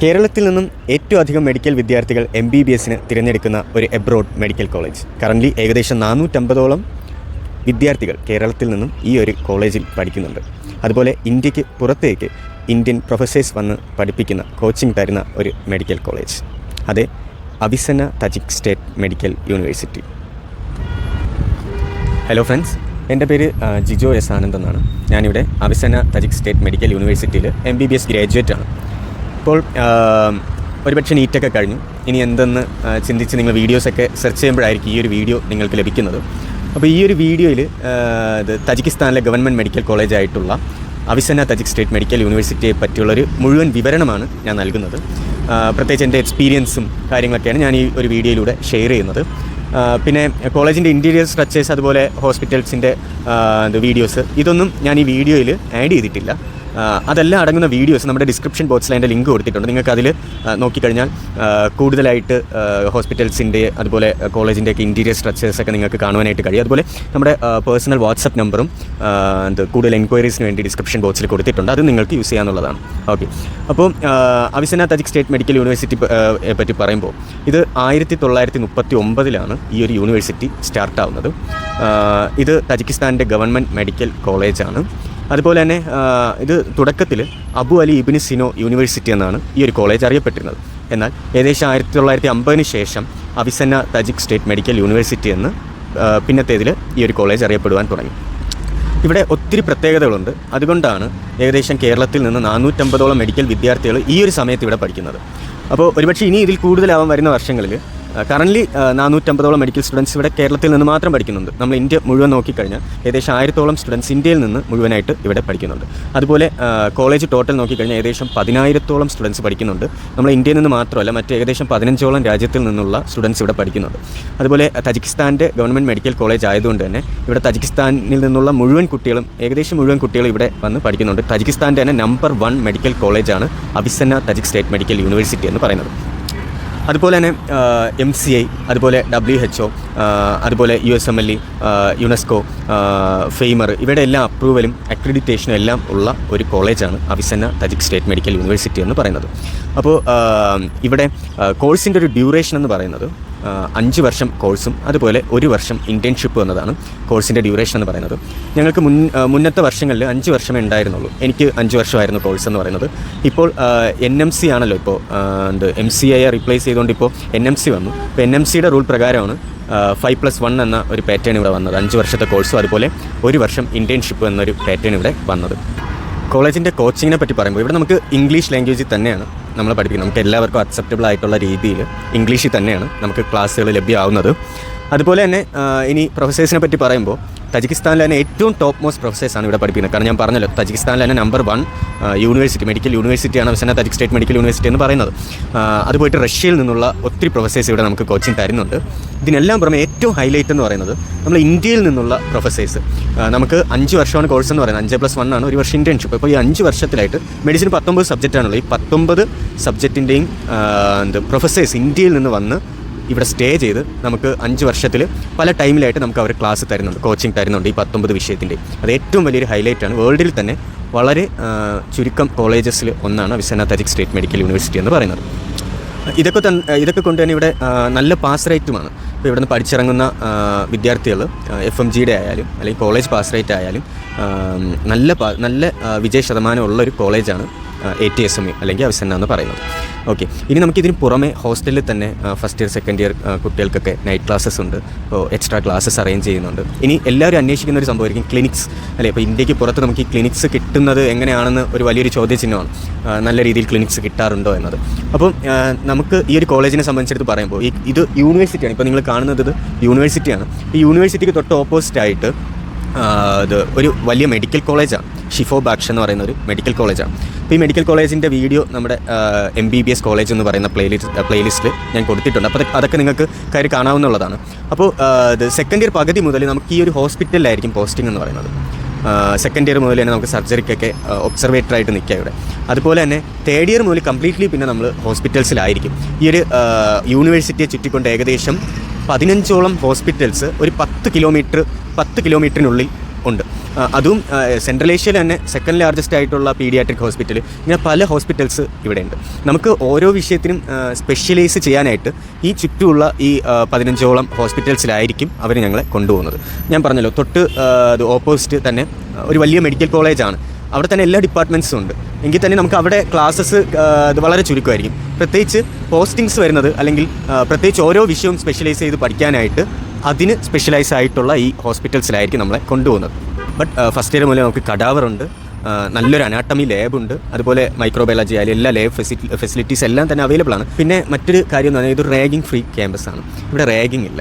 കേരളത്തിൽ നിന്നും ഏറ്റവും അധികം മെഡിക്കൽ വിദ്യാർത്ഥികൾ MBBSന് തിരഞ്ഞെടുക്കുന്ന ഒരു എബ്രോഡ് മെഡിക്കൽ കോളേജ്. കറൻ്റ്ലി ഏകദേശം 450ഓളം വിദ്യാർത്ഥികൾ കേരളത്തിൽ നിന്നും ഈ ഒരു കോളേജിൽ പഠിക്കുന്നുണ്ട്. അതുപോലെ ഇന്ത്യക്ക് പുറത്തേക്ക് ഇന്ത്യൻ പ്രൊഫസേഴ്സ് വന്ന് പഠിപ്പിക്കുന്ന കോച്ചിങ് തരുന്ന ഒരു മെഡിക്കൽ കോളേജ്. അതെ, Avicenna Tajik state medical university. Hello friends, എൻ്റെ പേര് ജിജോ എസ് ആനന്ദ് എന്നാണ്. ഞാനിവിടെ അവിസന തജിക് സ്റ്റേറ്റ് മെഡിക്കൽ യൂണിവേഴ്സിറ്റിയിൽ MBBS ഗ്രാജുവേറ്റാണ്. ഇപ്പോൾ ഒരുപക്ഷെ നീറ്റൊക്കെ കഴിഞ്ഞു. ഇനി എന്തെന്ന് ചിന്തിച്ച് നിങ്ങൾ വീഡിയോസൊക്കെ സെർച്ച് ചെയ്യുമ്പോഴായിരിക്കും ഈ ഒരു വീഡിയോ നിങ്ങൾക്ക് ലഭിക്കുന്നത്. അപ്പോൾ ഈ ഒരു വീഡിയോയിൽ തജിക്കിസ്ഥാനിലെ ഗവൺമെൻറ് മെഡിക്കൽ കോളേജായിട്ടുള്ള അവിസന തജിക് സ്റ്റേറ്റ് മെഡിക്കൽ യൂണിവേഴ്സിറ്റിയെ പറ്റിയുള്ളൊരു മുഴുവൻ വിവരണമാണ് ഞാൻ നൽകുന്നത്. പ്രത്യേകിച്ച് എൻ്റെ എക്സ്പീരിയൻസും കാര്യങ്ങളൊക്കെയാണ് ഞാൻ ഈ ഒരു വീഡിയോയിലൂടെ ഷെയർ ചെയ്യുന്നത്. പിന്നെ കോളേജിൻ്റെ ഇൻറ്റീരിയർ സ്ട്രക്ചേഴ്സ്, അതുപോലെ ഹോസ്പിറ്റൽസിൻ്റെ വീഡിയോസ്, ഇതൊന്നും ഞാൻ ഈ വീഡിയോയിൽ ആഡ് ചെയ്തിട്ടില്ല. അതെല്ലാം അടങ്ങുന്ന വീഡിയോസ് നമ്മുടെ ഡിസ്ക്രിപ്ഷൻ ബോക്സിൽ അതിൻ്റെ ലിങ്ക് കൊടുത്തിട്ടുണ്ട്. നിങ്ങൾക്ക് അതിൽ നോക്കിക്കഴിഞ്ഞാൽ കൂടുതലായിട്ട് ഹോസ്പിറ്റൽസിൻ്റെ അതുപോലെ കോളേജിൻ്റെയൊക്കെ ഇൻറ്റീരിയർ സ്ട്രക്ചേഴ്സൊക്കെ നിങ്ങൾക്ക് കാണുവാനായിട്ട് കഴിയും. അതുപോലെ നമ്മുടെ പേഴ്സണൽ വാട്സപ്പ് നമ്പറും കൂടുതൽ എൻക്വയറീസിന് വേണ്ടി ഡിസ്ക്രിപ്ഷൻ ബോക്സിൽ കൊടുത്തിട്ടുണ്ട്. അത് നിങ്ങൾക്ക് യൂസ് ചെയ്യാനുള്ളതാണ്. ഓക്കെ, അപ്പോൾ അവിസന തജിക് സ്റ്റേറ്റ് മെഡിക്കൽ യൂണിവേഴ്സിറ്റി പറ്റി പറയുമ്പോൾ ഇത് 1939 ഈ ഒരു യൂണിവേഴ്സിറ്റി സ്റ്റാർട്ടാവുന്നത്. ഇത് തജിക്കിസ്ഥാൻ്റെ ഗവൺമെൻറ് മെഡിക്കൽ കോളേജാണ്. അതുപോലെ തന്നെ ഇത് തുടക്കത്തിൽ അബു അലി ഇബ്നു സിനോ യൂണിവേഴ്സിറ്റി എന്നാണ് ഈ ഒരു കോളേജ് അറിയപ്പെട്ടിരുന്നത്. എന്നാൽ ഏകദേശം 1950 ശേഷം അവിസന തജിക് സ്റ്റേറ്റ് മെഡിക്കൽ യൂണിവേഴ്സിറ്റി എന്ന് പിന്നത്തേതിൽ ഈ ഒരു കോളേജ് അറിയപ്പെടുവാൻ തുടങ്ങി. ഇവിടെ ഒത്തിരി പ്രത്യേകതകളുണ്ട്. അതുകൊണ്ടാണ് ഏകദേശം കേരളത്തിൽ നിന്ന് 450ഓളം മെഡിക്കൽ വിദ്യാർത്ഥികൾ ഈ ഒരു സമയത്ത് ഇവിടെ പഠിക്കുന്നത്. അപ്പോൾ ഒരുപക്ഷെ ഇനി ഇതിൽ കൂടുതലാവാൻ വരുന്ന വർഷങ്ങളിൽ കറൻ്റ്ലി 450ഓളം മെഡിക്കൽ സ്റ്റുഡൻസ് ഇവിടെ കേരളത്തിൽ നിന്ന് മാത്രം പഠിക്കുന്നുണ്ട്. നമ്മൾ ഇന്ത്യ മുഴുവൻ നോക്കിക്കഴിഞ്ഞാൽ ഏകദേശം 1000ഓളം സ്റ്റുഡൻസ് ഇന്ത്യയിൽ നിന്ന് മുഴുവനായിട്ട് ഇവിടെ പഠിക്കുന്നുണ്ട്. അതുപോലെ കോളേജ് ടോട്ടൽ നോക്കിക്കഴിഞ്ഞാൽ ഏകദേശം 10,000ഓളം സ്റ്റുഡൻസ് പഠിക്കുന്നുണ്ട്. നമ്മൾ ഇന്ത്യയിൽ നിന്ന് മാത്രമല്ല, മറ്റ് ഏകദേശം 15ഓളം രാജ്യത്തിൽ നിന്നുള്ള സ്റ്റുഡൻസ് ഇവിടെ പഠിക്കുന്നുണ്ട്. അതുപോലെ തജിക്കിസ്ഥാൻ്റെ ഗവൺമെൻറ് മെഡിക്കൽ കോളേജ് ആയതുകൊണ്ട് തന്നെ ഇവിടെ തജിക്കിസ്ഥാനിൽ നിന്നുള്ള ഏകദേശം മുഴുവൻ കുട്ടികളും ഇവിടെ വന്ന് പഠിക്കുന്നുണ്ട്. തജിക്കിസ്ഥാൻ്റെ തന്നെ നമ്പർ 1 മെഡിക്കൽ കോളേജാണ് അവിസന തജിക് സ്റ്റേറ്റ് മെഡിക്കൽ യൂണിവേഴ്സിറ്റി എന്ന് പറയുന്നത്. അതുപോലെ തന്നെ MCI, അതുപോലെ WHO, അതുപോലെ USMLE, യുനെസ്കോ, ഫെയ്മർ, ഇവിടെ എല്ലാം അപ്രൂവലും അക്രഡിറ്റേഷനും എല്ലാം ഉള്ള ഒരു കോളേജാണ് അവിസന തജിക് സ്റ്റേറ്റ് മെഡിക്കൽ യൂണിവേഴ്സിറ്റി എന്ന് പറയുന്നത്. അപ്പോൾ ഇവിടെ കോഴ്സിൻ്റെ ഒരു ഡ്യൂറേഷൻ എന്ന് പറയുന്നത് 5 വർഷം കോഴ്സും അതുപോലെ 1 വർഷം ഇൻറ്റേൺഷിപ്പ് എന്നതാണ് കോഴ്സിൻ്റെ ഡ്യൂറേഷൻ എന്ന് പറയുന്നത്. ഞങ്ങൾക്ക് മുന്നത്തെ വർഷങ്ങളിൽ 5 വർഷമേ ഉണ്ടായിരുന്നുള്ളൂ. എനിക്ക് 5 വർഷമായിരുന്നു കോഴ്സ് എന്ന് പറയുന്നത്. ഇപ്പോൾ NMC ആണല്ലോ, ഇപ്പോൾ MCI റീപ്ലേസ് ചെയ്തുകൊണ്ട് ഇപ്പോൾ NMC വന്നു. ഇപ്പോൾ NMCയുടെ റൂൾ പ്രകാരമാണ് 5+1 എന്ന ഒരു പാറ്റേൺ ഇവിടെ വന്നത്. 5 വർഷത്തെ കോഴ്സും അതുപോലെ 1 വർഷം ഇൻറ്റേൺഷിപ്പ് എന്നൊരു പാറ്റേൺ ഇവിടെ വന്നത്. കോളേജിൻ്റെ കോച്ചിങ്ങിനെ പറ്റി പറയുമ്പോൾ ഇവിടെ നമുക്ക് ഇംഗ്ലീഷ് ലാംഗ്വേജിൽ തന്നെയാണ് നമ്മൾ പഠിപ്പിക്കുന്നത്. നമുക്ക് എല്ലാവർക്കും അക്സെപ്റ്റബിൾ ആയിട്ടുള്ള രീതിയിൽ ഇംഗ്ലീഷിൽ തന്നെയാണ് നമുക്ക് ക്ലാസ്സുകൾ ലഭ്യമാവുന്നത്. അതുപോലെ തന്നെ ഇനി പ്രൊഫസേഴ്സിനെ പറ്റി പറയുമ്പോൾ തജിക്കിസ്ഥാനിൽ തന്നെ ഏറ്റവും ടോപ്പ് മോസ്റ്റ് പ്രൊഫസേഴ്സാണ് ഇവിടെ പഠിപ്പിക്കുന്നത്. കാരണം ഞാൻ പറഞ്ഞല്ലോ, തജിക്കിസ്ഥാനിൽ തന്നെ നമ്പർ 1 യൂണിവേഴ്സിറ്റി, മെഡിക്കൽ യൂണിവേഴ്സിറ്റിയാണ് Avicenna Tajik state medical university എന്ന് പറയുന്നത്. അതുപോയിട്ട് റഷ്യയിൽ നിന്നുള്ള ഒത്തിരി പ്രൊഫസേഴ്സ് ഇവിടെ നമുക്ക് കോച്ചിങ് തരുന്നുണ്ട്. ഇതിനെല്ലാം പുറമെ ഏറ്റവും ഹൈലൈറ്റ് എന്ന് പറയുന്നത് നമ്മൾ ഇന്ത്യയിൽ നിന്നുള്ള പ്രൊഫസേഴ്സ്. നമുക്ക് 5 വർഷമാണ് കോഴ്സ് എന്ന് പറയുന്നത്. 5+1 ആണ് 1 വർഷം ഇൻറ്റേൺഷിപ്പ്. അപ്പോൾ ഈ 5 വർഷത്തിലായിട്ട് മെഡിസിൻ 19 സബ്ജക്റ്റാണുള്ളത്. ഈ 19 സബ്ജക്റ്റിൻ്റെയും പ്രൊഫസേഴ്സ് ഇന്ത്യയിൽ നിന്ന് വന്ന് ഇവിടെ സ്റ്റേ ചെയ്ത് നമുക്ക് 5 വർഷത്തിൽ പല ടൈമിലായിട്ട് നമുക്ക് അവർ ക്ലാസ് തരുന്നുണ്ട്, കോച്ചിങ് തരുന്നുണ്ട്. ഈ 19 വിഷയത്തിൻ്റെ അത് ഏറ്റവും വലിയൊരു ഹൈലൈറ്റാണ്. വേൾഡിൽ തന്നെ വളരെ ചുരുക്കം കോളേജസിൽ ഒന്നാണ് അവിസന തജിക് സ്റ്റേറ്റ് മെഡിക്കൽ യൂണിവേഴ്സിറ്റി എന്ന് പറയുന്നത്. ഇതൊക്കെ കൊണ്ട് തന്നെ ഇവിടെ നല്ല പാസ് റേറ്റുമാണ്. ഇപ്പോൾ ഇവിടെ നിന്ന് പഠിച്ചിറങ്ങുന്ന വിദ്യാർത്ഥികൾ FMGയുടെ ആയാലും അല്ലെങ്കിൽ കോളേജ് പാസ് റേറ്റ് ആയാലും നല്ല വിജയ ശതമാനമുള്ള ഒരു കോളേജാണ് ATSMU അല്ലെങ്കിൽ അവിസന എന്ന് പറയുന്നത്. ഓക്കെ, ഇനി നമുക്കിതിന് പുറമെ ഹോസ്റ്റലിൽ തന്നെ ഫസ്റ്റ് ഇയർ സെക്കൻഡ് ഇയർ കുട്ടികൾക്കൊക്കെ നൈറ്റ് ക്ലാസ്സസ് ഉണ്ട്. ഇപ്പോൾ എക്സ്ട്രാ ക്ലാസ്സസ് അറേഞ്ച് ചെയ്യുന്നുണ്ട്. ഇനി എല്ലാവരും അന്വേഷിക്കുന്ന ഒരു സംഭവമായിരിക്കും ക്ലിനിക്സ്, അല്ലേ? ഇപ്പോൾ ഇന്ത്യക്ക് പുറത്ത് നമുക്ക് ഈ ക്ലിനിക്സ് കിട്ടുന്നത് എങ്ങനെയാണെന്ന് ഒരു വലിയൊരു ചോദ്യചിഹ്നമാണ്. നല്ല രീതിയിൽ ക്ലിനിക്സ് കിട്ടാറുണ്ടോ എന്നത്. അപ്പം നമുക്ക് ഈ ഒരു കോളേജിനെ സംബന്ധിച്ചെടുത്ത് പറയുമ്പോൾ ഇത് യൂണിവേഴ്സിറ്റിയാണ്. ഇപ്പോൾ നിങ്ങൾ കാണുന്നത് ഇത് യൂണിവേഴ്സിറ്റിയാണ്. ഈ യൂണിവേഴ്സിറ്റിക്ക് തൊട്ട് ഓപ്പോസിറ്റായിട്ട് ഇത് ഒരു വലിയ മെഡിക്കൽ കോളേജാണ്. ഷിഫോ ബാക്ഷ് എന്ന് പറയുന്ന ഒരു മെഡിക്കൽ കോളേജാണ്. അപ്പോൾ ഈ മെഡിക്കൽ കോളേജിൻ്റെ വീഡിയോ നമ്മുടെ MBBS കോളേജ് എന്ന് പറയുന്ന പ്ലേലിസ്റ്റിൽ ഞാൻ കൊടുത്തിട്ടുണ്ട്. അപ്പോൾ അതൊക്കെ നിങ്ങൾക്ക് കയറി കാണാവുന്നതാണ്. അപ്പോൾ സെക്കൻഡ് ഇയർ പകുതി മുതൽ നമുക്ക് ഈ ഒരു ഹോസ്പിറ്റലിലായിരിക്കും പോസ്റ്റിംഗ് എന്ന് പറയുന്നത്. സെക്കൻഡ് ഇയർ മുതൽ തന്നെ നമുക്ക് സർജറിക്കൊക്കെ ഒബ്സർവേറ്ററായിട്ട് നിൽക്കുക ഇവിടെ. അതുപോലെ തന്നെ തേർഡ് ഇയർ മുതൽ കംപ്ലീറ്റ്ലി പിന്നെ നമ്മൾ ഹോസ്പിറ്റൽസിലായിരിക്കും. ഈ ഒരു യൂണിവേഴ്സിറ്റിയെ ചുറ്റിക്കൊണ്ട് ഏകദേശം 15ഓളം ഹോസ്പിറ്റൽസ് ഒരു 10 കിലോമീറ്ററിനുള്ളിൽ ഉണ്ട്. അതും സെൻട്രൽ ഏഷ്യയിൽ തന്നെ സെക്കൻഡ് ലാർജസ്റ്റ് ആയിട്ടുള്ള പീഡിയാട്രിക് ഹോസ്പിറ്റൽ, ഇങ്ങനെ പല ഹോസ്പിറ്റൽസ് ഇവിടെയുണ്ട്. നമുക്ക് ഓരോ വിഷയത്തിനും സ്പെഷ്യലൈസ് ചെയ്യാനായിട്ട് ഈ ചുറ്റുമുള്ള ഈ 15ഓളം ഹോസ്പിറ്റൽസിലായിരിക്കും അവർ ഞങ്ങളെ കൊണ്ടുപോകുന്നത്. ഞാൻ പറഞ്ഞല്ലോ, തൊട്ട് ഓപ്പോസിറ്റ് തന്നെ ഒരു വലിയ മെഡിക്കൽ കോളേജാണ്. അവിടെ തന്നെ എല്ലാ ഡിപ്പാർട്ട്മെൻറ്റ്സും ഉണ്ട്. എങ്കിൽ തന്നെ നമുക്ക് അവിടെ ക്ലാസ്സസ് അത് വളരെ ചുരുക്കമായിരിക്കും. പ്രത്യേകിച്ച് പോസ്റ്റിങ്സ് വരുന്നത്, അല്ലെങ്കിൽ പ്രത്യേകിച്ച് ഓരോ വിഷയവും സ്പെഷ്യലൈസ് ചെയ്ത് പഠിക്കാനായിട്ട് അതിന് സ്പെഷ്യലൈസ് ആയിട്ടുള്ള ഈ ഹോസ്പിറ്റൽസിലായിരിക്കും നമ്മളെ കൊണ്ടുപോകുന്നത്. ബട്ട് ഫസ്റ്റ് ഇയർ മുതൽ നമുക്ക് കഡാവറുണ്ട്, നല്ലൊരു അനാട്ടമി ലാബുണ്ട്, അതുപോലെ മൈക്രോബയോളജി ആയാലും എല്ലാ ലാബ് ഫെസിലിറ്റീസ് എല്ലാം തന്നെ അവൈലബിൾ ആണ്. പിന്നെ മറ്റൊരു കാര്യം എന്ന് പറഞ്ഞാൽ, ഇതൊരു റാഗിങ് ഫ്രീ ക്യാമ്പസാണ്. ഇവിടെ റാഗിങ് ഇല്ല.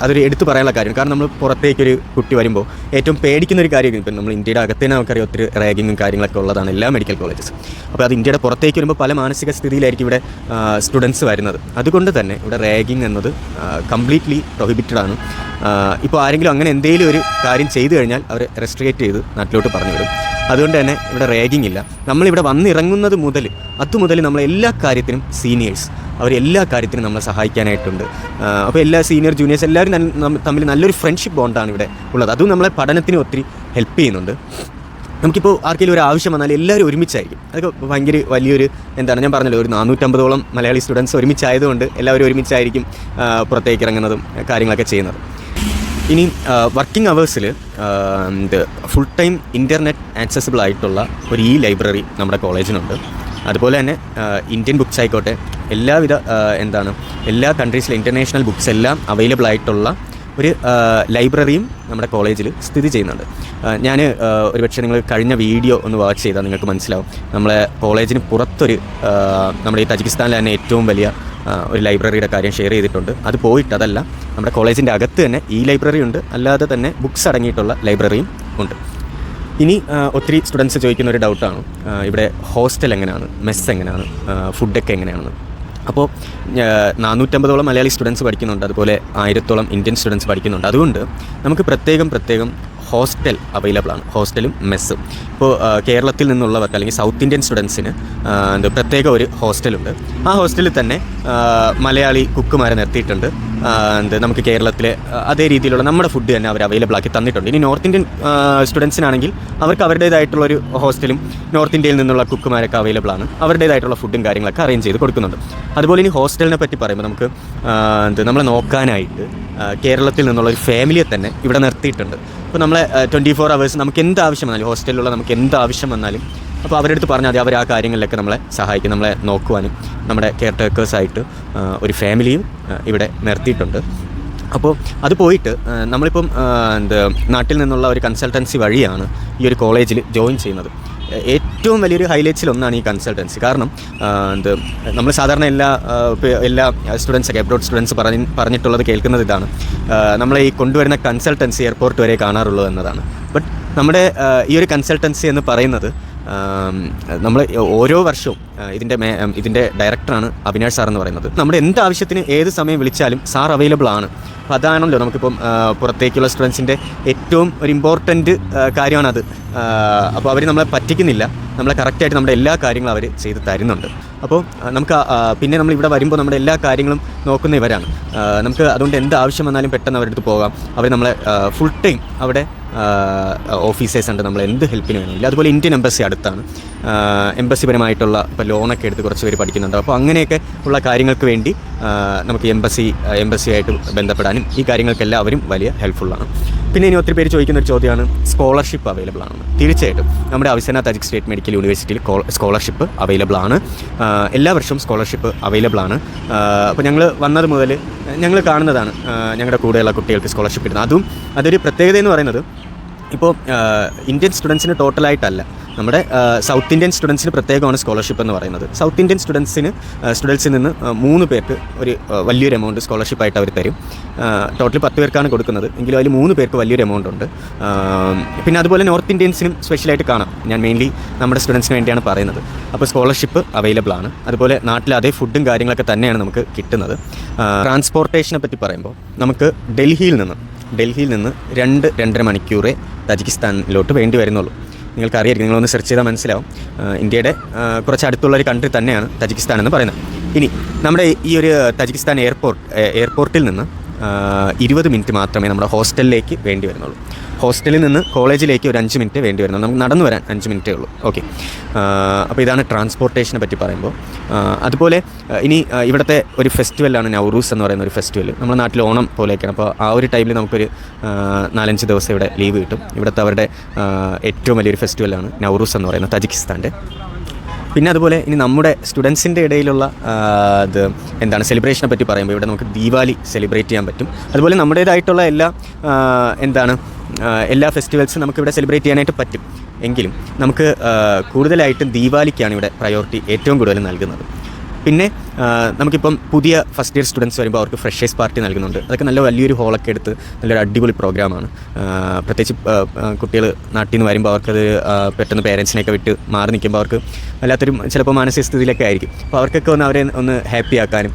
അതൊരു എടുത്തു പറയാനുള്ള കാര്യം. കാരണം നമ്മൾ പുറത്തേക്കൊരു കുട്ടി വരുമ്പോൾ ഏറ്റവും പേടിക്കുന്ന ഒരു കാര്യം, ഇപ്പം നമ്മൾ ഇന്ത്യയുടെ അകത്ത് തന്നെ നമുക്കറിയാം ഒത്തിരി റാഗിങ്ങും കാര്യങ്ങളൊക്കെ ഉള്ളതാണ് എല്ലാ മെഡിക്കൽ കോളേജസ്. അപ്പോൾ അത് ഇന്ത്യയുടെ പുറത്തേക്ക് വരുമ്പോൾ പല മാനസിക സ്ഥിതിയിലായിരിക്കും ഇവിടെ സ്റ്റുഡൻസ് വരുന്നത്. അതുകൊണ്ട് തന്നെ ഇവിടെ റാഗിങ് എന്നത് കംപ്ലീറ്റ്ലി പ്രൊഹിബിറ്റഡ് ആണ്. ഇപ്പോൾ ആരെങ്കിലും അങ്ങനെ എന്തെങ്കിലും ഒരു കാര്യം ചെയ്തു കഴിഞ്ഞാൽ അവർ റെസ്ട്രിക്റ്റ് ചെയ്ത് നാട്ടിലോട്ട് പറഞ്ഞു വിടും. അതുകൊണ്ട് തന്നെ ഇവിടെ റാഗിങ് ഇല്ല. നമ്മളിവിടെ വന്നിറങ്ങുന്നത് മുതൽ അതുമുതൽ നമ്മളെല്ലാ കാര്യത്തിനും സീനിയേഴ്സ് അവരെല്ലാ കാര്യത്തിനും നമ്മളെ സഹായിക്കാനായിട്ടുണ്ട്. അപ്പോൾ എല്ലാ സീനിയർ ജൂനിയേഴ്സ് എല്ലാവരും തമ്മിൽ നല്ലൊരു ഫ്രണ്ട്ഷിപ്പ് ബോണ്ടാണ് ഇവിടെ ഉള്ളത്. അതും നമ്മളെ പഠനത്തിന് ഒത്തിരി ഹെൽപ്പ് ചെയ്യുന്നുണ്ട്. നമുക്കിപ്പോൾ ആർക്കെങ്കിലും ഒരു ആവശ്യം വന്നാൽ എല്ലാവരും ഒരുമിച്ചായിരിക്കും. അതൊക്കെ ഭയങ്കര വലിയൊരു ഞാൻ പറഞ്ഞല്ലോ, ഒരു 450ഓളം മലയാളി സ്റ്റുഡൻസ് ഒരുമിച്ചായതുകൊണ്ട് എല്ലാവരും ഒരുമിച്ചായിരിക്കും പുറത്തേക്ക് ഇറങ്ങുന്നതും കാര്യങ്ങളൊക്കെ ചെയ്യുന്നത്. ഇനി വർക്കിംഗ് അവേഴ്സിൽ ഫുൾ ടൈം ഇൻ്റർനെറ്റ് ആക്സസിബിൾ ആയിട്ടുള്ള ഒരു ലൈബ്രറി നമ്മുടെ കോളേജിനുണ്ട്. അതുപോലെ തന്നെ ഇന്ത്യൻ ബുക്സ് ആയിക്കോട്ടെ, എല്ലാവിധ എല്ലാ കൺട്രീസിലെ ഇൻ്റർനാഷണൽ ബുക്സ് എല്ലാം അവൈലബിൾ ആയിട്ടുള്ള ഒരു ലൈബ്രറിയും നമ്മുടെ കോളേജിൽ സ്ഥിതി ചെയ്യുന്നുണ്ട്. ഞാൻ ഒരുപക്ഷെ നിങ്ങൾ കഴിഞ്ഞ വീഡിയോ ഒന്ന് വാച്ച് ചെയ്താൽ നിങ്ങൾക്ക് മനസ്സിലാവും. നമ്മളെ കോളേജിന് പുറത്തൊരു നമ്മുടെ ഈ തജിക്കിസ്ഥാനിലെ തന്നെ ഏറ്റവും വലിയ ഒരു ലൈബ്രറിയുടെ കാര്യം ഷെയർ ചെയ്തിട്ടുണ്ട്. അത് പോയിട്ട് അതല്ല, നമ്മുടെ കോളേജിൻ്റെ അകത്ത് തന്നെ ഈ ലൈബ്രറി ഉണ്ട്, അല്ലാതെ തന്നെ ബുക്സ് അടങ്ങിയിട്ടുള്ള ലൈബ്രറിയും ഉണ്ട്. ഇനി ഒത്തിരി സ്റ്റുഡൻസ് ചോദിക്കുന്ന ഒരു ഡൗട്ടാണ്, ഇവിടെ ഹോസ്റ്റൽ എങ്ങനെയാണ്, മെസ്സ് എങ്ങനെയാണ്, ഫുഡൊക്കെ എങ്ങനെയാണെന്ന്. അപ്പോൾ 450ഓളം മലയാളി സ്റ്റുഡൻസ് പഠിക്കുന്നുണ്ട്, അതുപോലെ 1000ഓളം ഇന്ത്യൻ സ്റ്റുഡൻസ് പഠിക്കുന്നുണ്ട്. അതുകൊണ്ട് നമുക്ക് പ്രത്യേകം ഹോസ്റ്റൽ അവൈലബിൾ ആണ്, ഹോസ്റ്റലും മെസ്സും. ഇപ്പോൾ കേരളത്തിൽ നിന്നുള്ളവർക്ക് അല്ലെങ്കിൽ സൗത്ത് ഇന്ത്യൻ സ്റ്റുഡൻസിന് പ്രത്യേക ഒരു ഹോസ്റ്റലുണ്ട്. ആ ഹോസ്റ്റലിൽ തന്നെ മലയാളി കുക്കുമാരെ നിർത്തിയിട്ടുണ്ട്. നമുക്ക് കേരളത്തിലെ അതേ രീതിയിലുള്ള നമ്മുടെ ഫുഡ് തന്നെ അവർ അവൈലബിൾ ആക്കി തന്നിട്ടുണ്ട്. ഇനി നോർത്ത് ഇന്ത്യൻ സ്റ്റുഡൻസിനാണെങ്കിൽ അവർക്ക് അവരുടേതായിട്ടുള്ളൊരു ഹോസ്റ്റലും നോർത്ത് ഇന്ത്യയിൽ നിന്നുള്ള കുക്കുമാരൊക്കെ അവൈലബിൾ ആണ്. അവരുടേതായിട്ടുള്ള ഫുഡും കാര്യങ്ങളൊക്കെ അറേഞ്ച് ചെയ്ത് കൊടുക്കുന്നുണ്ട്. അതുപോലെ ഇനി ഹോസ്റ്റലിനെ പറ്റി പറയുമ്പോൾ നമുക്ക് നമ്മളെ നോക്കാനായിട്ട് കേരളത്തിൽ നിന്നുള്ള ഒരു ഫാമിലിയെ തന്നെ ഇവിടെ നിർത്തിയിട്ടുണ്ട്. അപ്പോൾ നമ്മളെ 24 hours നമുക്ക് എന്ത് ആവശ്യം വന്നാലും, ഹോസ്റ്റലിലുള്ള നമുക്ക് എന്ത് ആവശ്യം വന്നാലും അപ്പോൾ അവരുടെ അടുത്ത് പറഞ്ഞാൽ മതി, അവർ ആ കാര്യങ്ങളിലൊക്കെ നമ്മളെ സഹായിക്കും, നമ്മളെ നോക്കുവാനും. നമ്മുടെ കെയർ ടേക്കേഴ്സായിട്ട് ഒരു ഫാമിലിയും ഇവിടെ നിർത്തിയിട്ടുണ്ട്. അപ്പോൾ അത് പോയിട്ട് നമ്മളിപ്പം നാട്ടിൽ നിന്നുള്ള ഒരു കൺസൾട്ടൻസി വഴിയാണ് ഈ ഒരു കോളേജിൽ ജോയിൻ ചെയ്യുന്നത്. ഏറ്റവും വലിയൊരു ഹൈലൈറ്റ്സിലൊന്നാണ് ഈ കൺസൾട്ടൻസി. കാരണം നമ്മൾ സാധാരണ എല്ലാ സ്റ്റുഡൻസൊക്കെ എബ്രോഡ് സ്റ്റുഡൻസ് പറഞ്ഞിട്ടുള്ളത് കേൾക്കുന്നത് ഇതാണ്, നമ്മളെ ഈ കൊണ്ടുവരുന്ന കൺസൾട്ടൻസി എയർപോർട്ട് വരെ കാണാറുള്ളൂ എന്നതാണ്. ബട്ട് നമ്മുടെ ഈ ഒരു കൺസൾട്ടൻസി എന്ന് പറയുന്നത് നമ്മൾ ഓരോ വർഷവും ഇതിൻ്റെ ഡയറക്ടറാണ് അവിനാഷ് സാർ എന്ന് പറയുന്നത്. നമ്മുടെ എന്ത് ആവശ്യത്തിന് ഏത് സമയം വിളിച്ചാലും സാർ അവൈലബിൾ ആണ്. അപ്പോൾ അതാണല്ലോ നമുക്കിപ്പം പുറത്തേക്കുള്ള സ്റ്റുഡൻസിൻ്റെ ഏറ്റവും ഒരു ഇമ്പോർട്ടൻറ്റ് കാര്യമാണത്. അപ്പോൾ അവർ നമ്മളെ പറ്റിക്കുന്നില്ല, നമ്മളെ കറക്റ്റായിട്ട് നമ്മുടെ എല്ലാ കാര്യങ്ങളും അവർ ചെയ്ത് തരുന്നുണ്ട്. അപ്പോൾ നമുക്ക് പിന്നെ നമ്മൾ ഇവിടെ വരുമ്പോൾ നമ്മുടെ എല്ലാ കാര്യങ്ങളും നോക്കുന്ന ഇവരാണ്. നമുക്ക് അതുകൊണ്ട് എന്ത് ആവശ്യം വന്നാലും പെട്ടെന്ന് അവരുടെ അടുത്ത് പോകാം. അവർ നമ്മളെ ഫുൾ ടൈം അവിടെ ഓഫീസേഴ്സ് ഉണ്ട്, നമ്മൾ എന്ത് ഹെൽപ്പിന് വേണമെങ്കിൽ. അതുപോലെ ഇന്ത്യൻ എംബസി അടുത്താണ്. എംബസിപരമായിട്ടുള്ള ഇപ്പോൾ ലോണൊക്കെ എടുത്ത് കുറച്ച് പേര് പഠിക്കുന്നുണ്ട്. അപ്പോൾ അങ്ങനെയൊക്കെ ഉള്ള കാര്യങ്ങൾക്ക് വേണ്ടി നമുക്ക് എംബസിയായിട്ട് ബന്ധപ്പെടാനും ഈ കാര്യങ്ങൾക്കെല്ലാം അവരും വലിയ ഹെൽപ്ഫുള്ളാണ്. പിന്നെ ഇനി ഒത്തിരി പേര് ചോദിക്കുന്നൊരു ചോദ്യമാണ്, സ്കോളർഷിപ്പ് അവൈലബിൾ ആണെന്ന്. തീർച്ചയായിട്ടും നമ്മുടെ അവിസെന തജിക് സ്റ്റേറ്റ് മെഡിക്കൽ യൂണിവേഴ്സിറ്റിയിൽ സ്കോളർഷിപ്പ് അവൈലബിൾ ആണ്. എല്ലാ വർഷവും സ്കോളർഷിപ്പ് അവൈലബിൾ ആണ്. അപ്പോൾ ഞങ്ങൾ വന്നത് മുതൽ ഞങ്ങൾ കാണുന്നതാണ് ഞങ്ങളുടെ കൂടെയുള്ള കുട്ടികൾക്ക് സ്കോളർഷിപ്പ് ഇടുന്നത്. അതൊരു പ്രത്യേകത എന്ന് പറയുന്നത്, ഇപ്പോൾ ഇന്ത്യൻ സ്റ്റുഡൻസിന് ടോട്ടലായിട്ടല്ല, നമ്മുടെ സൗത്ത് ഇന്ത്യൻ സ്റ്റുഡൻസിന് പ്രത്യേകമാണ് സ്കോളർഷിപ്പ് എന്ന് പറയുന്നത്. സൗത്ത് ഇന്ത്യൻ സ്റ്റുഡൻസിൽ നിന്ന് 3 പേർക്ക് ഒരു വലിയൊരു എമൗണ്ട് സ്കോളർഷിപ്പായിട്ട് അവർ തരും. ടോട്ടൽ 10 പേർക്കാണ് കൊടുക്കുന്നത്, എങ്കിലും അതിൽ 3 പേർക്ക് വലിയൊരു എമൗണ്ട് ഉണ്ട്. പിന്നെ അതുപോലെ നോർത്ത് ഇന്ത്യൻസിനും സ്പെഷ്യലായിട്ട് കാണാം. ഞാൻ മെയിൻലി നമ്മുടെ സ്റ്റുഡൻസിന് വേണ്ടിയാണ് പറയുന്നത്. അപ്പോൾ സ്കോളർഷിപ്പ് അവൈലബിൾ ആണ്. അതുപോലെ നാട്ടിൽ അതേ ഫുഡും കാര്യങ്ങളൊക്കെ തന്നെയാണ് നമുക്ക് കിട്ടുന്നത്. ട്രാൻസ്പോർട്ടേഷനെ പറ്റി പറയുമ്പോൾ നമുക്ക് ഡൽഹിയിൽ നിന്ന് 2-2.5 മണിക്കൂറേ തജിക്കിസ്ഥാനിലോട്ട് വേണ്ടി വരുന്നുള്ളൂ. നിങ്ങൾക്കറിയായിരിക്കും, നിങ്ങളൊന്ന് സെർച്ച് ചെയ്താൽ മനസ്സിലാവും. ഇന്ത്യയുടെ കുറച്ച് അടുത്തുള്ളൊരു കൺട്രി തന്നെയാണ് തജിക്കിസ്ഥാൻ എന്ന് പറയുന്നത്. ഇനി നമ്മുടെ ഈ ഒരു തജിക്കിസ്ഥാൻ എയർപോർട്ടിൽ നിന്ന് 20 മിനിറ്റ് മാത്രമേ നമ്മുടെ ഹോസ്റ്റലിലേക്ക് വേണ്ടി വരുന്നുള്ളൂ. ഹോസ്റ്റലിൽ നിന്ന് കോളേജിലേക്ക് ഒരു 5 മിനിറ്റ് വേണ്ടി വരുന്നുള്ളൂ. നമുക്ക് നടന്നു വരാൻ 5 മിനിറ്റേ ഉള്ളൂ. ഓക്കെ, അപ്പോൾ ഇതാണ് ട്രാൻസ്പോർട്ടേഷനെ പറ്റി പറയുമ്പോൾ. അതുപോലെ ഇനി ഇവിടുത്തെ ഒരു ഫെസ്റ്റിവലാണ് നൗറൂസ് എന്ന് പറയുന്ന ഒരു ഫെസ്റ്റിവൽ. നമ്മുടെ നാട്ടിൽ ഓണം പോലെയൊക്കെയാണ്. അപ്പോൾ ആ ഒരു ടൈമിൽ നമുക്കൊരു 4-5 ദിവസം ഇവിടെ ലീവ് കിട്ടും. ഇവിടുത്തെ അവരുടെ ഏറ്റവും വലിയൊരു ഫെസ്റ്റിവലാണ് നൗറൂസ് എന്ന് പറയുന്നത്, തജിക്കിസ്ഥാൻ്റെ. പിന്നെ അതുപോലെ ഇനി നമ്മുടെ സ്റ്റുഡൻസിൻ്റെ ഇടയിലുള്ള സെലിബ്രേഷനെ പറ്റി പറയുമ്പോൾ ഇവിടെ നമുക്ക് ദീപാവലി സെലിബ്രേറ്റ് ചെയ്യാൻ പറ്റും. അതുപോലെ നമ്മുടേതായിട്ടുള്ള എല്ലാ ഫെസ്റ്റിവൽസും നമുക്കിവിടെ സെലിബ്രേറ്റ് ചെയ്യാനായിട്ട് പറ്റും. എങ്കിലും നമുക്ക് കൂടുതലായിട്ടും ദീപാവലിക്കാണ് ഇവിടെ പ്രയോറിറ്റി ഏറ്റവും കൂടുതൽ നൽകുന്നത്. പിന്നെ നമുക്കിപ്പം പുതിയ ഫസ്റ്റ് ഇയർ സ്റ്റുഡൻസ് വരുമ്പോൾ അവർക്ക് ഫ്രഷേഴ്സ് പാർട്ടി നൽകുന്നുണ്ട്. അതൊക്കെ നല്ല വലിയൊരു ഹോളൊക്കെ എടുത്ത് നല്ലൊരു അടിപൊളി പ്രോഗ്രാമാണ്. പ്രത്യേകിച്ച് കുട്ടികൾ നാട്ടിൽ നിന്ന് വരുമ്പോൾ അവർക്കത് പെട്ടെന്ന് പേരൻസിനെയൊക്കെ വിട്ട് മാറി നിൽക്കുമ്പോൾ അവർക്ക് വല്ലാത്തൊരു ചിലപ്പോൾ മാനസിക സ്ഥിതിയിലൊക്കെ ആയിരിക്കും. അപ്പോൾ അവർക്കൊക്കെ അവരെ ഒന്ന് ഹാപ്പി ആക്കാനും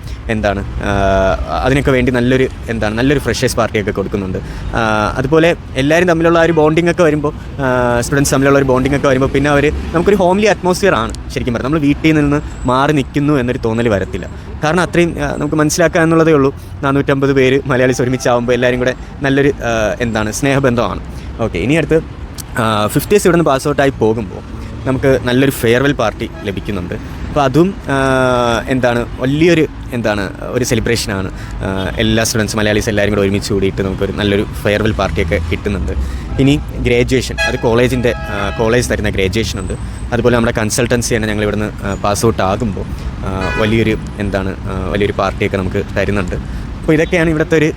അതിനൊക്കെ വേണ്ടി നല്ലൊരു ഫ്രഷേഴ്സ് പാർട്ടിയൊക്കെ കൊടുക്കുന്നുണ്ട്. അതുപോലെ എല്ലാവരും തമ്മിലുള്ള ഒരു ബോണ്ടിങ് ഒക്കെ വരുമ്പോൾ, സ്റ്റുഡൻസ് തമ്മിലുള്ള ഒരു ബോണ്ടിങ് ഒക്കെ വരുമ്പോൾ പിന്നെ നമുക്കൊരു ഹോംലി അറ്റ്മോസ്ഫിയർ ആണ് ശരിക്കും പറഞ്ഞാൽ. നമ്മൾ വീട്ടിൽ നിന്ന് മാറി നിൽക്കുന്നു എന്നൊരു തോന്നൽ വരത്തില്ല. കാരണം അത്രയും നമുക്ക് മനസ്സിലാക്കുക എന്നുള്ളതേ ഉള്ളൂ. 450 പേര് മലയാളീസ് ഒരുമിച്ചാവുമ്പോൾ എല്ലാവരും കൂടെ നല്ലൊരു സ്നേഹബന്ധമാണ്. ഓക്കെ, ഇനി അടുത്ത് 50 ഇയേഴ്സ് ഇവിടെ നിന്ന് പാസ് ഔട്ടായി പോകുമ്പോൾ നമുക്ക് നല്ലൊരു ഫെയർവെൽ പാർട്ടി ലഭിക്കുന്നുണ്ട്. അപ്പോൾ അതും വലിയൊരു ഒരു സെലിബ്രേഷനാണ്. എല്ലാ സ്റ്റുഡൻസ് മലയാളീസ് എല്ലാവരും കൂടെ ഒരുമിച്ച് കൂടിയിട്ട് നമുക്കൊരു നല്ലൊരു ഫെയർവെൽ പാർട്ടിയൊക്കെ കിട്ടുന്നുണ്ട്. ഇനി ഗ്രാജുവേഷൻ, അത് കോളേജ് തരുന്ന ഗ്രാജുവേഷൻ ഉണ്ട്. അതുപോലെ നമ്മുടെ കൺസൾട്ടൻസി തന്നെ ഞങ്ങൾ ഇവിടുന്ന് പാസ് ഔട്ട് ആകുമ്പോൾ വലിയൊരു പാർട്ടിയൊക്കെ നമുക്ക് തരുന്നുണ്ട്. അപ്പോൾ ഇതൊക്കെയാണ് ഇവിടുത്തെ ഒരു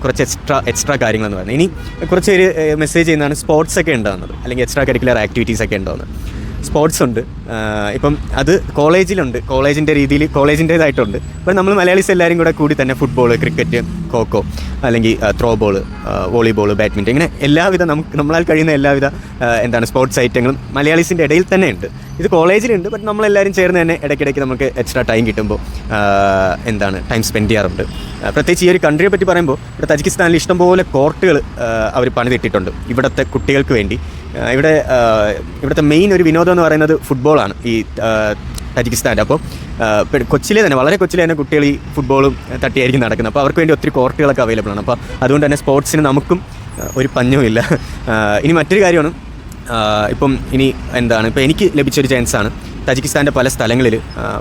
കുറച്ച് എക്സ്ട്രാ കാര്യങ്ങളെന്ന് പറയുന്നത്. ഇനി കുറച്ച് പേര് മെസ്സേജ് ചെയ്യുന്നതാണ് സ്പോർട്സൊക്കെ ഉണ്ടാകുന്നത്, അല്ലെങ്കിൽ എക്സ്ട്രാ കരിക്കുലർ ആക്ടിവിറ്റീസൊക്കെ ഉണ്ടാകുന്നത്. സ്പോർട്സ് ഉണ്ട്. ഇപ്പം അത് കോളേജിലുണ്ട്, കോളേജിൻ്റേതായിട്ടുണ്ട്. ഇപ്പം നമ്മൾ മലയാളീസ് എല്ലാവരും കൂടി തന്നെ ഫുട്ബോൾ, ക്രിക്കറ്റ്, ഖോഖോ, അല്ലെങ്കിൽ ത്രോ ബോൾ, വോളിബോൾ, ബാഡ്മിൻ്റൺ, ഇങ്ങനെ എല്ലാവിധ നമ്മളാൽ കഴിയുന്ന എല്ലാവിധ സ്പോർട്സ് ഐറ്റങ്ങളും മലയാളീസിൻ്റെ ഇടയിൽ തന്നെ ഉണ്ട്. ഇത് കോളേജിലുണ്ട്. ബട്ട് നമ്മളെല്ലാവരും ചേർന്ന് തന്നെ ഇടയ്ക്കിടയ്ക്ക് നമുക്ക് എക്സ്ട്രാ ടൈം കിട്ടുമ്പോൾ ടൈം സ്പെൻഡ് ചെയ്യാറുണ്ട്. പ്രത്യേകിച്ച് ഈ ഒരു കൺട്രിയെ പറ്റി പറയുമ്പോൾ ഇവിടെ തജിക്കിസ്ഥാനിൽ ഇഷ്ടംപോലെ കോർട്ടുകൾ അവർ പണിതിട്ടിട്ടുണ്ട് ഇവിടുത്തെ കുട്ടികൾക്ക് വേണ്ടി. ഇവിടുത്തെ മെയിൻ ഒരു വിനോദം എന്ന് പറയുന്നത് ഫുട്ബോളാണ് ഈ തജിക്കിസ്ഥാൻ്റെ. അപ്പോൾ വളരെ കൊച്ചിലെ തന്നെ കുട്ടികൾ ഈ ഫുട്ബോളും തട്ടിയായിരിക്കും നടക്കുന്നത്. അപ്പോൾ അവർക്ക് വേണ്ടി ഒത്തിരി കോർട്ടുകളൊക്കെ അവൈലബിൾ ആണ്. അപ്പോൾ അതുകൊണ്ട് തന്നെ സ്പോർട്സിന് നമുക്കും ഒരു പഞ്ഞവുമില്ല. ഇനി മറ്റൊരു കാര്യമാണ്, ഇപ്പം എനിക്ക് ലഭിച്ചൊരു ചാൻസാണ് തജിക്കിസ്ഥാൻ്റെ പല സ്ഥലങ്ങളിൽ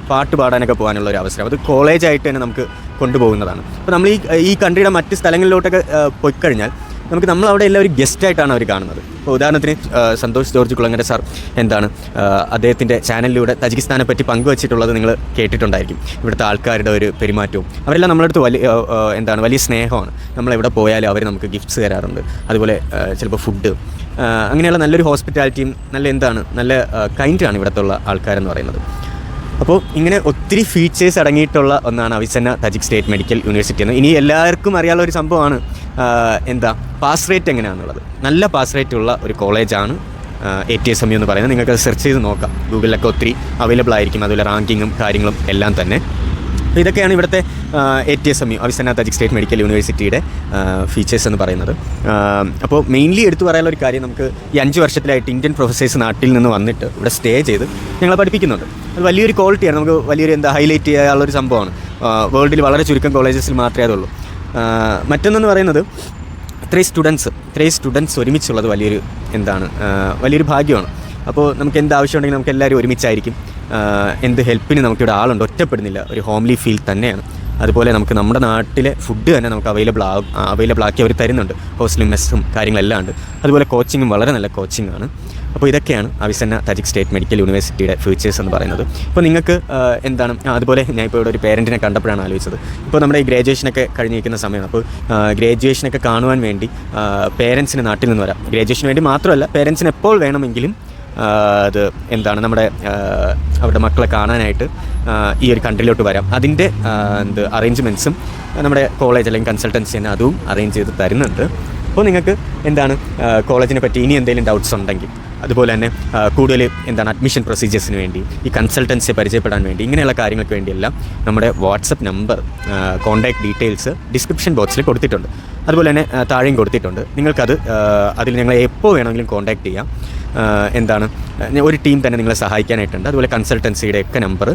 പാട്ട് പാടാനൊക്കെ പോകാനുള്ള ഒരു അവസരം. അത് കോളേജായിട്ട് തന്നെ നമുക്ക് കൊണ്ടുപോകുന്നതാണ്. അപ്പോൾ നമ്മൾ ഈ കൺട്രിയുടെ മറ്റ് സ്ഥലങ്ങളിലോട്ടൊക്കെ പോയിക്കഴിഞ്ഞാൽ നമ്മളവിടെ എല്ലാം ഒരു ഗസ്റ്റായിട്ടാണ് അവർ കാണുന്നത്. ഇപ്പോൾ ഉദാഹരണത്തിന് സന്തോഷ് ജോർജ് കുളങ്ങര സാർ അദ്ദേഹത്തിൻ്റെ ചാനലിലൂടെ തജിക്കിസ്ഥാനെ പറ്റി പങ്കുവച്ചിട്ടുള്ളത് നിങ്ങൾ കേട്ടിട്ടുണ്ടായിരിക്കും. ഇവിടുത്തെ ആൾക്കാരുടെ ഒരു പെരുമാറ്റവും അവരെല്ലാം നമ്മുടെ അടുത്ത് വലിയ സ്നേഹമാണ്. നമ്മളെവിടെ പോയാലും അവർ നമുക്ക് ഗിഫ്റ്റ്സ് തരാറുണ്ട്. അതുപോലെ ചിലപ്പോൾ ഫുഡ്, അങ്ങനെയുള്ള നല്ലൊരു ഹോസ്പിറ്റാലിറ്റിയും നല്ല കൈൻഡാണ് ഇവിടുത്തെ ഉള്ള ആൾക്കാരെന്ന് പറയുന്നത്. അപ്പോൾ ഇങ്ങനെ ഒത്തിരി ഫീച്ചേഴ്സ് അടങ്ങിയിട്ടുള്ള ഒന്നാണ് അവിസന്ന തജിക് സ്റ്റേറ്റ് മെഡിക്കൽ യൂണിവേഴ്സിറ്റി എന്ന്. ഇനി എല്ലാവർക്കും അറിയാനുള്ള ഒരു സംഭവമാണ് പാസ് റേറ്റ് എങ്ങനെയാണെന്നുള്ളത്. നല്ല പാസ് റേറ്റ് ഉള്ള ഒരു കോളേജാണ് ATSMU എന്ന് പറയുന്നത്. നിങ്ങൾക്ക് സെർച്ച് ചെയ്ത് നോക്കാം, ഗൂഗിളിലൊക്കെ ഒത്തിരി അവൈലബിൾ ആയിരിക്കും. അതുപോലെ റാങ്കിങ്ങും കാര്യങ്ങളും എല്ലാം തന്നെ. അപ്പോൾ ഇതൊക്കെയാണ് ഇവിടുത്തെ ATSMU അവിസന്ന തജിക് സ്റ്റേറ്റ് മെഡിക്കൽ യൂണിവേഴ്സിറ്റിയുടെ ഫീച്ചേഴ്സ് എന്ന് പറയുന്നത്. അപ്പോൾ മെയിൻലി എടുത്തു പറയാനുള്ള ഒരു കാര്യം, നമുക്ക് ഈ 5 വർഷത്തിലായിട്ട് ഇന്ത്യൻ പ്രൊഫസേഴ്സ് നാട്ടിൽ നിന്ന് വന്നിട്ട് ഇവിടെ സ്റ്റേ ചെയ്ത് ഞങ്ങളെ പഠിപ്പിക്കുന്നുണ്ട്. അത് വലിയൊരു ക്വാളിറ്റിയാണ്. നമുക്ക് വലിയൊരു ഹൈലൈറ്റ് ചെയ്യാനുള്ളൊരു സംഭവമാണ്. വേൾഡിൽ വളരെ ചുരുക്കം കോളേജസിൽ മാത്രമേ അതുള്ളൂ. മറ്റൊന്നെന്ന് പറയുന്നത് ഇത്രയും സ്റ്റുഡൻസ് ഒരുമിച്ചുള്ളത് വലിയൊരു ഭാഗ്യമാണ്. അപ്പോൾ നമുക്ക് എന്ത് ആവശ്യമുണ്ടെങ്കിലും നമുക്ക് എല്ലാവരും ഒരുമിച്ചായിരിക്കും. എന്ത് ഹെൽപ്പിന് നമുക്കിവിടെ ആളുണ്ട്, ഒറ്റപ്പെടുന്നില്ല. ഒരു ഹോംലി ഫീൽ തന്നെയാണ്. അതുപോലെ നമ്മുടെ നാട്ടിലെ ഫുഡ് തന്നെ നമുക്ക് അവൈലബിൾ ആക്കി അവർ തരുന്നുണ്ട്. ഹോസ്റ്റലും മെസ്സും കാര്യങ്ങളെല്ലാം ഉണ്ട്. അതുപോലെ കോച്ചിങ്ങും വളരെ നല്ല കോച്ചിങ്ങാണ്. അപ്പോൾ ഇതൊക്കെയാണ് അവിസന്ന തജിക് സ്റ്റേറ്റ് മെഡിക്കൽ യൂണിവേഴ്സിറ്റിയുടെ ഫീച്ചേഴ്സ് എന്ന് പറയുന്നത്. ഇപ്പോൾ നിങ്ങൾക്ക് അതുപോലെ ഞാൻ ഇപ്പോൾ ഇവിടെ ഒരു പേരൻറ്റിനെ കണ്ടപ്പോഴാണ് ആലോചിച്ചത്. ഇപ്പോൾ നമ്മുടെ ഈ ഗ്രാജുവേഷനൊക്കെ കഴിഞ്ഞിരിക്കുന്ന സമയമാണ്. അപ്പോൾ ഗ്രാജുവേഷനൊക്കെ കാണുവാൻ വേണ്ടി പേരൻസിന് നാട്ടിൽ നിന്ന് വരാം. ഗ്രാജുവേഷന് വേണ്ടി മാത്രമല്ല, പേരൻസിന് എപ്പോൾ വേണമെങ്കിലും അവരുടെ മക്കളെ കാണാനായിട്ട് ഈ ഒരു കൺട്രിയിലോട്ട് വരാം. അതിൻ്റെ അറേഞ്ച്മെൻറ്റ്സും നമ്മുടെ കോളേജ് അല്ലെങ്കിൽ കൺസൾട്ടൻസി തന്നെ അതും അറേഞ്ച് ചെയ്ത് തരുന്നുണ്ട്. അപ്പോൾ നിങ്ങൾക്ക് കോളേജിനെ പറ്റി ഇനി എന്തെങ്കിലും ഡൗട്ട്സ് ഉണ്ടെങ്കിൽ, അതുപോലെ തന്നെ കൂടുതൽ അഡ്മിഷൻ പ്രൊസീജിയേഴ്സിന് വേണ്ടി, ഈ കൺസൾട്ടൻസിയെ പരിചയപ്പെടാൻ വേണ്ടി, ഇങ്ങനെയുള്ള കാര്യങ്ങൾക്ക് വേണ്ടിയെല്ലാം നമ്മുടെ WhatsApp number, contact details description ബോക്സിൽ കൊടുത്തിട്ടുണ്ട്. അതുപോലെ തന്നെ താഴെയും കൊടുത്തിട്ടുണ്ട്. നിങ്ങൾക്കത് അതിൽ ഞങ്ങളെ എപ്പോൾ വേണമെങ്കിലും കോൺടാക്ട് ചെയ്യാം. ഒരു ടീം തന്നെ നിങ്ങളെ സഹായിക്കാനായിട്ടുണ്ട്. അതുപോലെ കൺസൾട്ടൻസിയുടെ ഒക്കെ നമ്പർ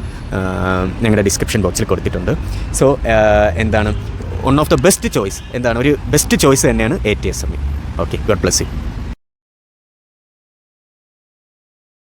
ഞങ്ങളുടെ ഡിസ്ക്രിപ്ഷൻ ബോക്സിൽ കൊടുത്തിട്ടുണ്ട്. So one of the best choice എന്താണ് ഒരു ബെസ്റ്റ് ചോയ്സ് തന്നെയാണ് ATSME. Okay, God bless you.